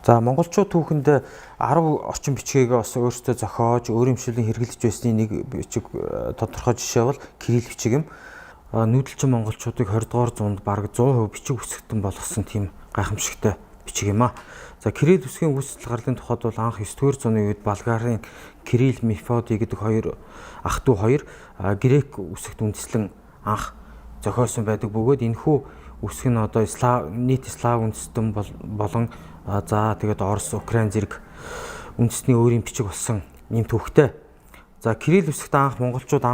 За монголчууд түүхэнд 10 орчим бичгийг бас өөрсдөө зохиож, өөр юмшилэн хэрэглэж байсны нэг бичиг тодорхой жишээ бол кирилл бичиг юм. Нүүдэлчин монголчуудыг 20 дугаар зуунд бараг 100% бичиг үсгэтэн болгосон тийм гайхамшигтай бичиг юм а. За кирилл үсгийн үүсэл гарлын тухайд бол анх 9-р зууны үед Болгарын Кирилл Мефодий гэдэг хоёр ах トゥ хоёр грек үсэгт үндэслэн анх зохиосон байдаг бөгөөд энэхүү үсэг нь одоо нийт слав үндэстэн болон за тэгээд Орос, Украин зэрэг үндэстний өөрийн бичиг болсон юм төвхтэй. За кирилл үсэгт анх монголчууд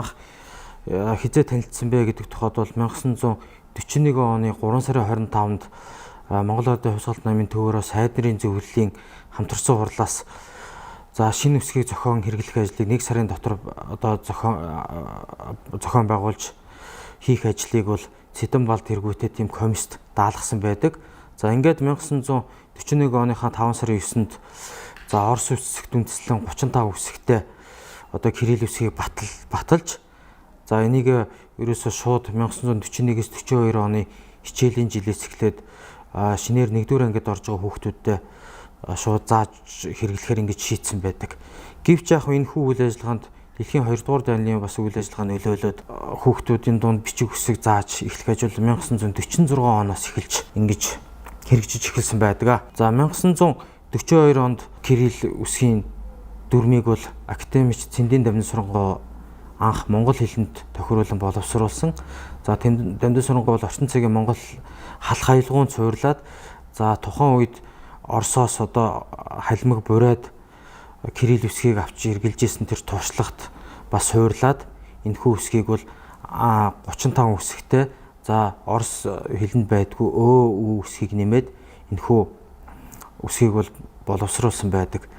хизээ танилцсан бэ гэдэг тухайд бол 1941 оны 3 сарын 25-нд Монгол Ардын хувьсгалт намын төвөөрөө сайднырийн зөвлөлийн хамтарсан хурлаас за шинэ үсгийг зохион хэрэглэх ажлыг 1 сарын дотор одоо зохион байгуулж хийх ажлыг бол Цэдэн-Балд тэргүүтээ тийм комист даалгасан байдаг. За ингээд 1941 оныхаа 5 сарын 9-нд за Орос үсэгт үндэслэн 35 үсэгтэй одоо кирилл үсгийг баталж за энийг ерөөсөө шууд 1941-с 42 оны хичээлийн жилээс эхлээд шинээр 1-р ангид орж байгаа хүүхдүүдтэй шууд зааж хэрэглэхээр ингэж шийдсэн байдаг. Гэвч яг энэ үйл ажиллагаанд дэлхийн 2-р дайны бас үйл ажиллагаа нөлөөлөд хүүхдүүдийн дунд бичиг үсэг зааж эхлэх ажил 1946 оноос эхэлж ингэж хэрэгжиж эхэлсэн байдаг. За 1942 онд кирилл үсгийн дүрмийг бол академич Цэндийн Дамжин Сургууль анх монгол хэлэнд тохируулан боловсруулсан. За Дамжин Сургууль бол орчин цагийн монгол халах хаялгуунд цуурлаад за тухайн үед Оросоос одоо халимаг бурайд кирилл үсгийг авч эргэлжсэн тэр туршлагт бас суурлаад энэхүү үсгийг бол 35 үсэгтэй за Орос хэлэнд байдгүй үсгийг нэмээд энэхүү үсгийг бол боловсруулсан байдаг.